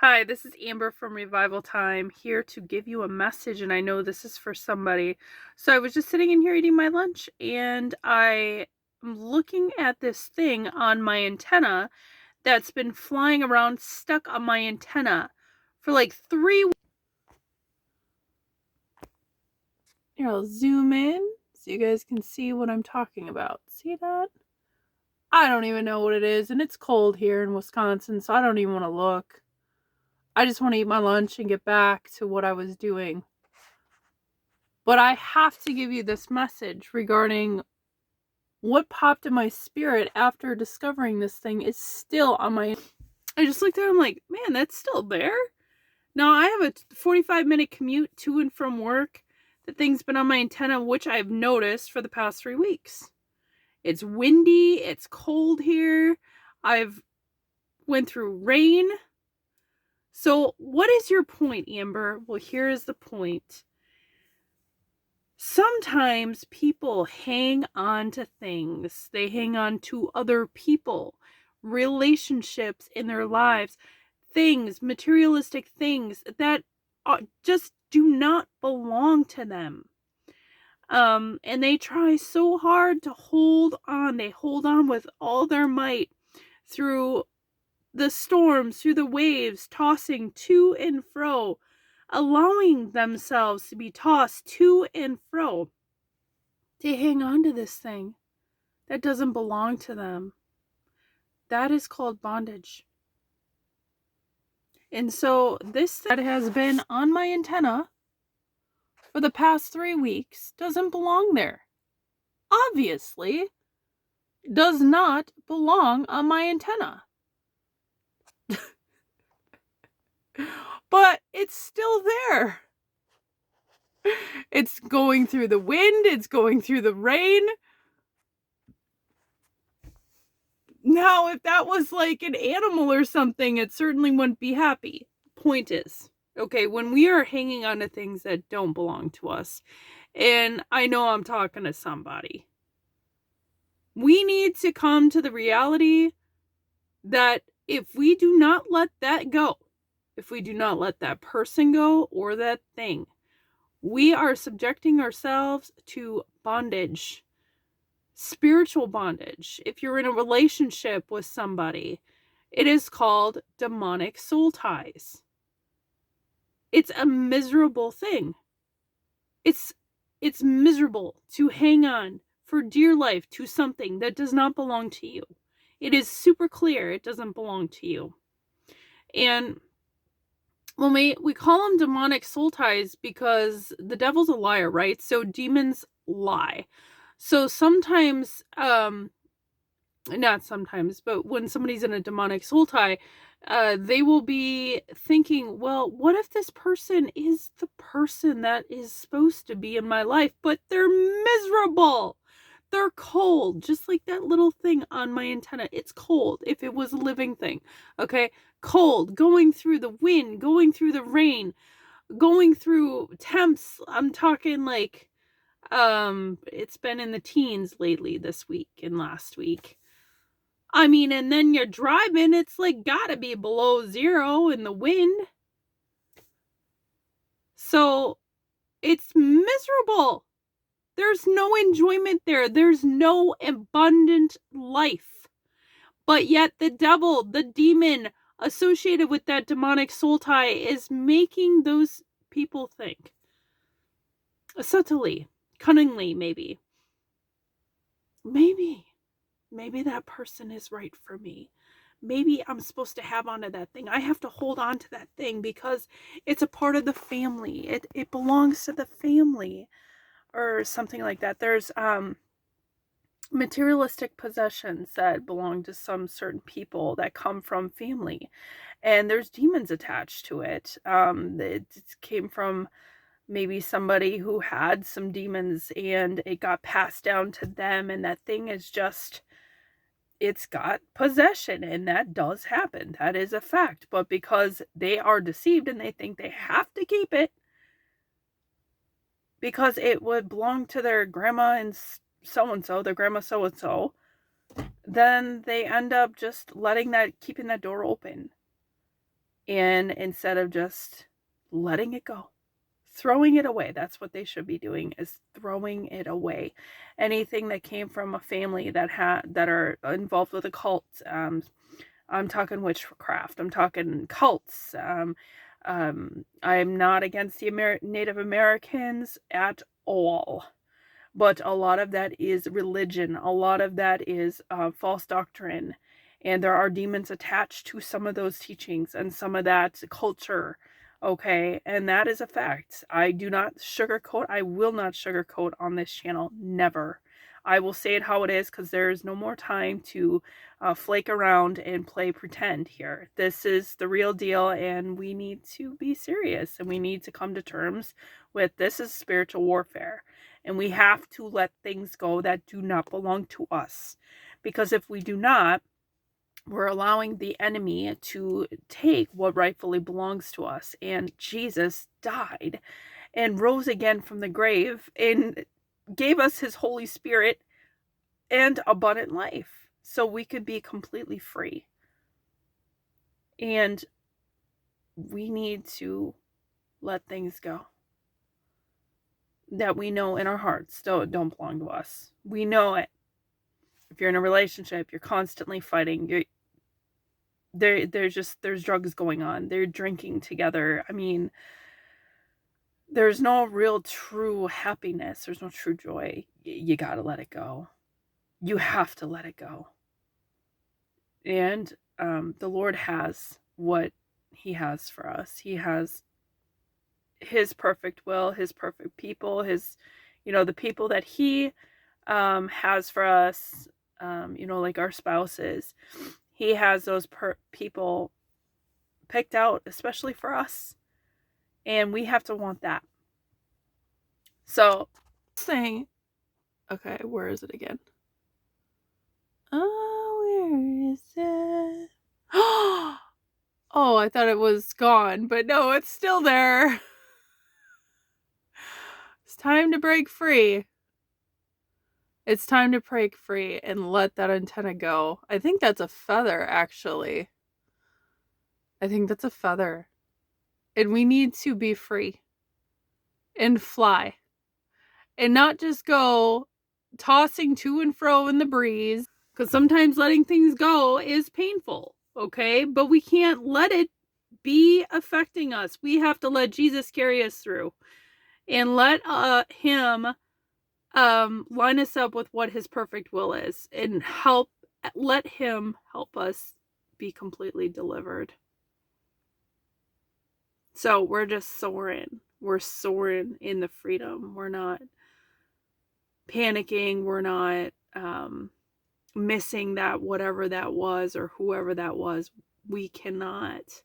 Hi, this is Amber from Revival Time, here to give you a message, and I know this is for somebody. So I was just sitting in here eating my lunch, and I am looking at this thing on my antenna that's been flying around, stuck on my antenna for like 3 weeks. Here, I'll zoom in so you guys can see what I'm talking about. See that? I don't even know what it is, and it's cold here in Wisconsin, so I don't even want to look. I just want to eat my lunch and get back to what I was doing. But I have to give you this message regarding what popped in my spirit after discovering this thing is still on my... I just looked at it, I'm like, man, that's still there? Now, I have a 45-minute commute to and from work. The thing's been on my antenna, which I've noticed for the past 3 weeks. It's windy, it's cold here. I've went through rain. So what is your point, Amber? Well, here is the point. Sometimes people hang on to things. They hang on to other people, relationships in their lives, things, materialistic things that just do not belong to them. And they try so hard to hold on. They hold on with all their might through the storms, through the waves, tossing to and fro, allowing themselves to be tossed to and fro. They hang on to this thing that doesn't belong to them. That is called bondage. And so this that has been on my antenna for the past 3 weeks doesn't belong there. Obviously, does not belong on my antenna. But it's still there. It's going through the wind, it's going through the rain. Now, if that was like an animal or something, it certainly wouldn't be happy. Point is, okay, when we are hanging on to things that don't belong to us, and I know I'm talking to somebody, we need to come to the reality that if we do not let that go, if we do not let that person go or that thing, we are subjecting ourselves to bondage, spiritual bondage. If you're in a relationship with somebody, it is called demonic soul ties. It's a miserable thing. It's miserable to hang on for dear life to something that does not belong to you. It is super clear it doesn't belong to you. And when we call them demonic soul ties because the devil's a liar, right? So demons lie. So sometimes, not sometimes, but when somebody's in a demonic soul tie, they will be thinking, well, what if this person is the person that is supposed to be in my life, but they're miserable. They're cold, just like that little thing on my antenna. It's cold if it was a living thing, okay? Cold, going through the wind, going through the rain, going through temps. I'm talking like, it's been in the teens lately this week and last week. I mean, and then you're driving, it's like gotta be below zero in the wind. So it's miserable. There's no enjoyment there. There's no abundant life. But yet the devil, the demon associated with that demonic soul tie is making those people think. Subtly, cunningly, maybe. Maybe that person is right for me. Maybe I'm supposed to have onto that thing. I have to hold on to that thing because it's a part of the family. It belongs to the family or something like that. There's materialistic possessions that belong to some certain people that come from family, and there's demons attached to it. It came from maybe somebody who had some demons and it got passed down to them, and that thing is just, it's got possession, and that does happen. That is a fact. But because they are deceived and they think they have to keep it because it would belong to their grandma and so-and-so, their grandma so-and-so, then they end up just keeping that door open. And instead of just letting it go, throwing it away. That's what they should be doing, is throwing it away. Anything that came from a family that are involved with a cult. I'm talking witchcraft. I'm talking cults. I'm not against the Native Americans at all. But a lot of that is religion. A lot of that is false doctrine. And there are demons attached to some of those teachings and some of that culture. Okay, and that is a fact. I do not sugarcoat. I will not sugarcoat on this channel. Never. I will say it how it is, because there is no more time to flake around and play pretend here. This is the real deal, and we need to be serious, and we need to come to terms with this is spiritual warfare. And we have to let things go that do not belong to us. Because if we do not, we're allowing the enemy to take what rightfully belongs to us. And Jesus died and rose again from the grave and gave us his Holy Spirit and abundant life, so we could be completely free. And we need to let things go that we know in our hearts don't belong to us. We know it. If you're in a relationship, you're constantly fighting. There's drugs going on. They're drinking together. I mean, there's no real true happiness. There's no true joy. You gotta let it go. You have to let it go. And the Lord has what he has for us. He has his perfect will, his perfect people, the people that he has for us, like our spouses. He has those people picked out especially for us, and we have to want that. So, saying, okay, where is it again? Oh, where is it? Oh, I thought it was gone, but no, it's still there. It's time to break free. It's time to break free and let that antenna go. I think that's a feather, actually. I think that's a feather. And we need to be free and fly. And not just go tossing to and fro in the breeze. Because sometimes letting things go is painful, okay? But we can't let it be affecting us. We have to let Jesus carry us through. And let him line us up with what his perfect will is. And let him help us be completely delivered. So we're just soaring. We're soaring in the freedom. We're not panicking. We're not missing that whatever that was or whoever that was. We cannot.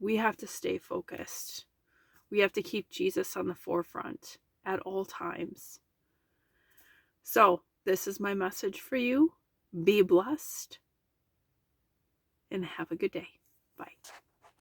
We have to stay focused. We have to keep Jesus on the forefront at all times. So this is my message for you. Be blessed and have a good day. Bye.